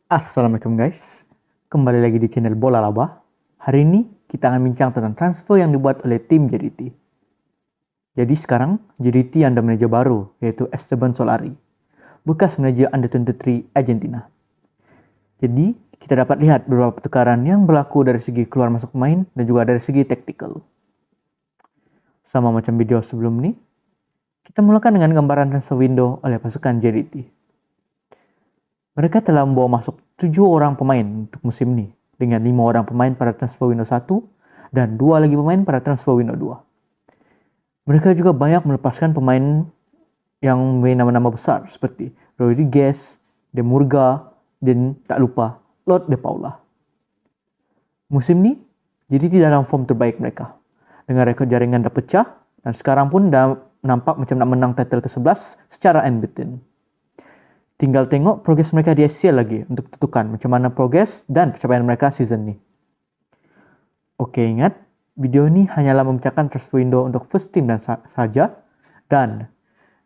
Assalamualaikum guys, kembali lagi di channel Bola Laba. Hari ini kita akan bincang tentang transfer yang dibuat oleh tim JDT. Jadi sekarang JDT ada manajer baru, yaitu Esteban Solari, bekas manajer Under-23 Argentina. Jadi kita dapat lihat beberapa pertukaran yang berlaku dari segi keluar masuk pemain dan juga dari segi taktikal. Sama macam video sebelum ini, kita mulakan dengan gambaran transfer window oleh pasukan JDT. Mereka telah membawa masuk 7 orang pemain untuk musim ini, dengan 5 orang pemain pada transfer window 1 dan 2 lagi pemain pada transfer window 2. Mereka juga banyak melepaskan pemain yang memiliki nama-nama besar seperti Rodriguez, De Murga, dan tak lupa Lord De Paula. Musim ini, JDT dalam form terbaik mereka. Dengan rekod jaringan dah pecah dan sekarang pun dah nampak macam nak menang title ke-11 secara unbeaten. Tinggal tengok progres mereka di ACL lagi untuk tentukan macam mana progres dan pencapaian mereka season ni. Okey, ingat, video ni hanyalah membicarakan transfer window untuk first team dan saja, dan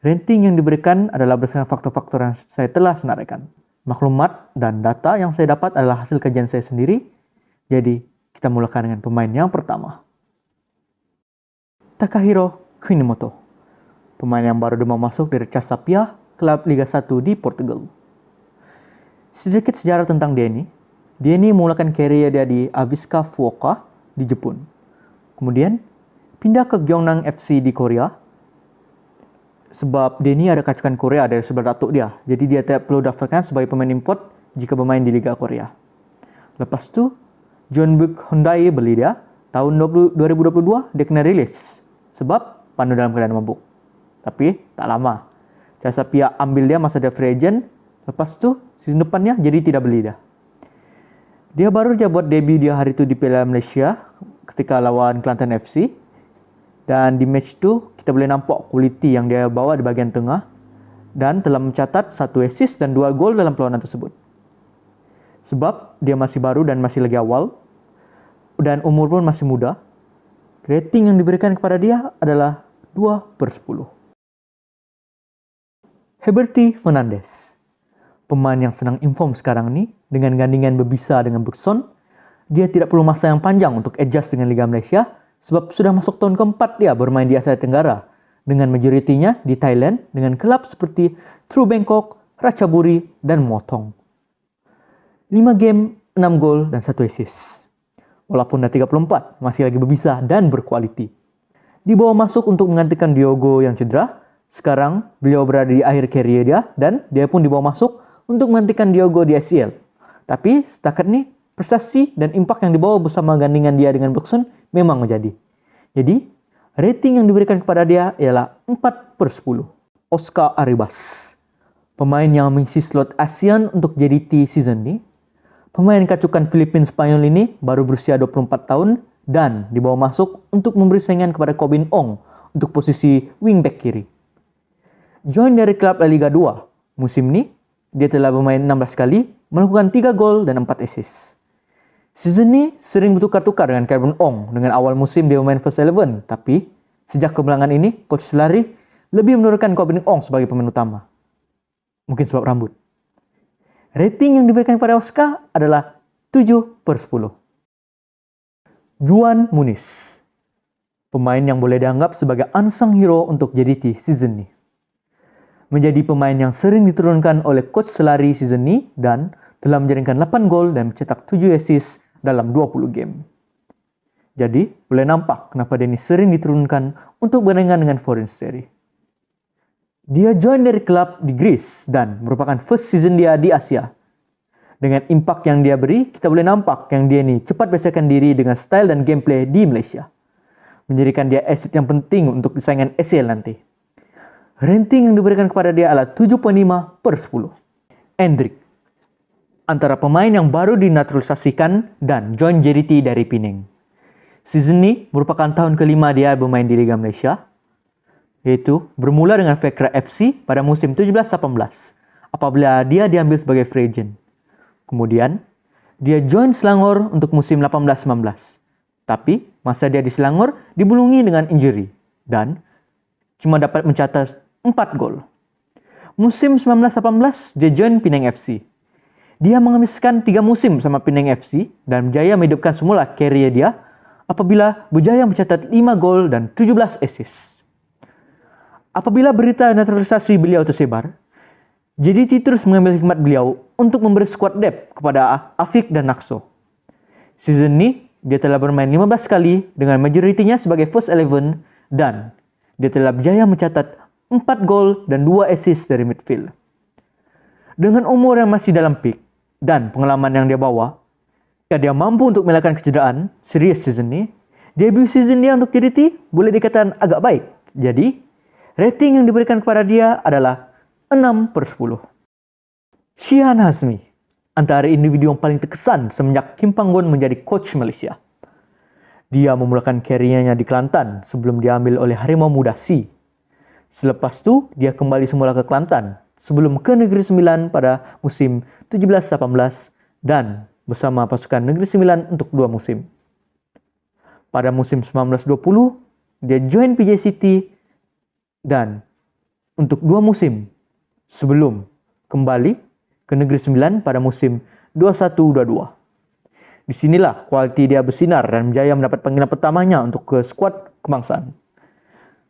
rating yang diberikan adalah berdasarkan faktor-faktor yang saya telah senaraikan. Maklumat dan data yang saya dapat adalah hasil kajian saya sendiri. Jadi, kita mulakan dengan pemain yang pertama. Takahiro Kunimoto. Pemain yang baru mau masuk dari Casa Pia, klub Liga 1 di Portugal. Sedikit sejarah tentang dia ini memulakan karier dia di Avisca Fukuoka di Jepun. Kemudian pindah ke Gyeongnam FC di Korea. Sebab dia ni ada kacukan Korea dari sebelah datuk dia. Jadi dia tidak perlu daftarkan sebagai pemain import jika bermain di Liga Korea. Lepas tu, Jeonbuk Hyundai beli dia. Tahun 2022 dia kena rilis sebab pandu dalam keadaan mabuk. Tapi tak lama. Casa Pia ambil dia masa dia free agent. Lepas tu, season depannya jadi tidak beli dia. Dia baru je buat debut dia hari tu di Piala Malaysia ketika lawan Kelantan FC. Dan di match tu, kita boleh nampak kualiti yang dia bawa di bahagian tengah. Dan telah mencatat 1 assist dan 2 gol dalam perlawanan tersebut. Sebab dia masih baru dan masih lagi awal. Dan umur pun masih muda. Rating yang diberikan kepada dia adalah 2/10. Heberty Fernandez. Pemain yang senang inform sekarang ni dengan gandingan berbisa dengan Buxton. Dia tidak perlu masa yang panjang untuk adjust dengan Liga Malaysia sebab sudah masuk tahun keempat dia bermain di Asia Tenggara dengan majoritinya di Thailand dengan kelab seperti True Bangkok, Ratchaburi dan Motong. 5 game, 6 gol dan 1 assist. Walaupun dah 34, masih lagi berbisa dan berkualiti. Dibawa masuk untuk menggantikan Diogo yang cedera. Sekarang, beliau berada di akhir karier dia dan dia pun dibawa masuk untuk menggantikan Diogo di ACL. Tapi setakat ni, prestasi dan impak yang dibawa bersama gandingan dia dengan Buxton memang menjadi. Jadi, rating yang diberikan kepada dia ialah 4/10. Oscar Arribas. Pemain yang mengisi slot ASEAN untuk JDT season ni. Pemain kacukan Filipina Spanyol ini baru berusia 24 tahun dan dibawa masuk untuk memberi saingan kepada Kobin Ong untuk posisi wingback kiri. Join dari klub La Liga 2. Musim ni, dia telah bermain 16 kali, melakukan 3 gol dan 4 assist. Season ni sering bertukar-tukar dengan Kevin Ong dengan awal musim dia bermain first 11. Tapi, sejak kebelangan ini, Coach Solari lebih menurunkan Kevin Ong sebagai pemain utama. Mungkin sebab rambut. Rating yang diberikan kepada Oscar adalah 7/10. Juan Muniz. Pemain yang boleh dianggap sebagai unsung hero untuk JDT season ni. Menjadi pemain yang sering diturunkan oleh Coach Solari season ni dan telah menjaringkan 8 gol dan mencetak 7 assist dalam 20 game. Jadi, boleh nampak kenapa dia ni sering diturunkan untuk bergandingan dengan foreign series. Dia join dari klub di Greece dan merupakan first season dia di Asia. Dengan impak yang dia beri, kita boleh nampak yang dia ni cepat biasakan diri dengan style dan gameplay di Malaysia. Menjadikan dia aset yang penting untuk saingan ACL nanti. Rating yang diberikan kepada dia adalah 7/5/10. Endrick. Antara pemain yang baru dinaturalisasikan dan join JDT dari Penang. Season ni merupakan tahun kelima dia bermain di Liga Malaysia. Iaitu bermula dengan Fekra FC pada musim 17-18 apabila dia diambil sebagai free agent. Kemudian, dia join Selangor untuk musim 18-19. Tapi masa dia di Selangor dibulungi dengan injury dan cuma dapat mencatat 4 gol. Musim 1918 dia join Penang FC. Dia menghabiskan 3 musim sama Penang FC dan berjaya menghidupkan semula karier dia apabila berjaya mencatat 5 gol dan 17 assist. Apabila berita naturalisasi beliau tersebar, JDT terus mengambil hikmat beliau untuk memberi squad depth kepada Afiq dan Nakso. Season ini, dia telah bermain 15 kali dengan majoritinya sebagai first 11 dan dia telah berjaya mencatat 4 gol dan 2 assist dari midfield. Dengan umur yang masih dalam peak dan pengalaman yang dia bawa, dia mampu untuk melakkan kecederaan serius season ini. Debut season dia untuk JDT boleh dikatakan agak baik. Jadi, rating yang diberikan kepada dia adalah 6/10. Shihan Hazmi, antara individu yang paling terkesan semenjak Kim Panggon menjadi coach Malaysia. Dia memulakan kariernya di Kelantan sebelum diambil oleh Harimau Muda C. Selepas tu, dia kembali semula ke Kelantan sebelum ke Negeri Sembilan pada musim 17-18 dan bersama pasukan Negeri Sembilan untuk 2 musim. Pada musim 1920, dia join PJ City dan untuk 2 musim sebelum kembali ke Negeri Sembilan pada musim 21-22. Di sinilah kualiti dia bersinar dan berjaya mendapat panggilan pertamanya untuk ke skuad kebangsaan.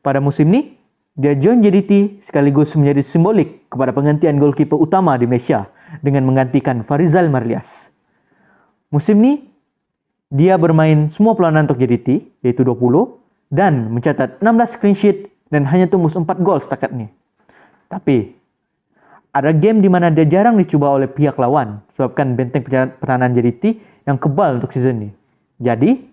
Pada musim ini, dia join JDT sekaligus menjadi simbolik kepada penggantian goalkeeper utama di Malaysia dengan menggantikan Farizal Marlias. Musim ini, dia bermain semua peranan untuk JDT, iaitu 20, dan mencatat 16 clean sheet dan hanya tembus 4 gol setakat ni. Tapi, ada game di mana dia jarang dicuba oleh pihak lawan sebabkan benteng pertahanan JDT yang kebal untuk season ni. Jadi,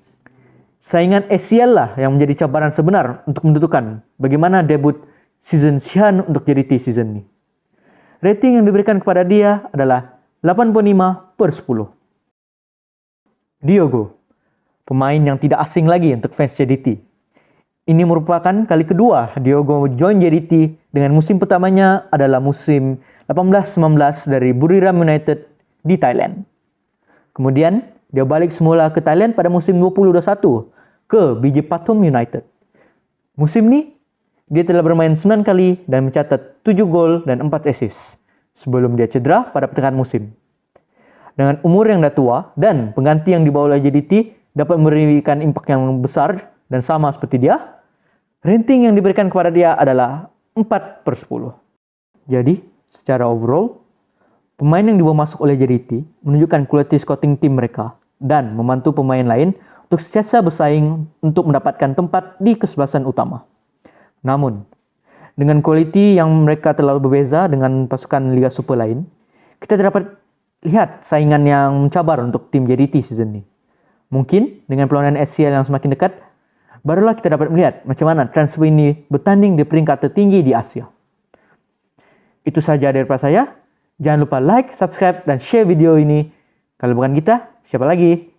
saingan ACL lah yang menjadi cabaran sebenar untuk menentukan bagaimana debut season Shihan untuk JDT season ni. Rating yang diberikan kepada dia adalah 8.5/10. Diogo, pemain yang tidak asing lagi untuk fans JDT. Ini merupakan kali kedua Diogo join JDT dengan musim pertamanya adalah musim 18-19 dari Buriram United di Thailand. Kemudian, dia balik semula ke Thailand pada musim 2021 ke BJ Pathum United. Musim ni, dia telah bermain 9 kali dan mencatat 7 gol dan 4 assist sebelum dia cedera pada pertengahan musim. Dengan umur yang dah tua dan pengganti yang dibawa oleh JDT dapat memberikan impak yang besar dan sama seperti dia, rating yang diberikan kepada dia adalah 4/10. Jadi, secara overall, pemain yang dibawa masuk oleh JDT menunjukkan kualiti scouting tim mereka dan membantu pemain lain untuk sentiasa bersaing untuk mendapatkan tempat di kesebelasan utama. Namun, dengan kualiti yang mereka terlalu berbeza dengan pasukan Liga Super lain, kita dapat lihat saingan yang mencabar untuk tim JDT season ini. Mungkin dengan perlawanan ACL yang semakin dekat, barulah kita dapat melihat macam mana transfer ini bertanding di peringkat tertinggi di Asia. Itu sahaja daripada saya. Jangan lupa like, subscribe dan share video ini. Kalau bukan kita, siapa lagi?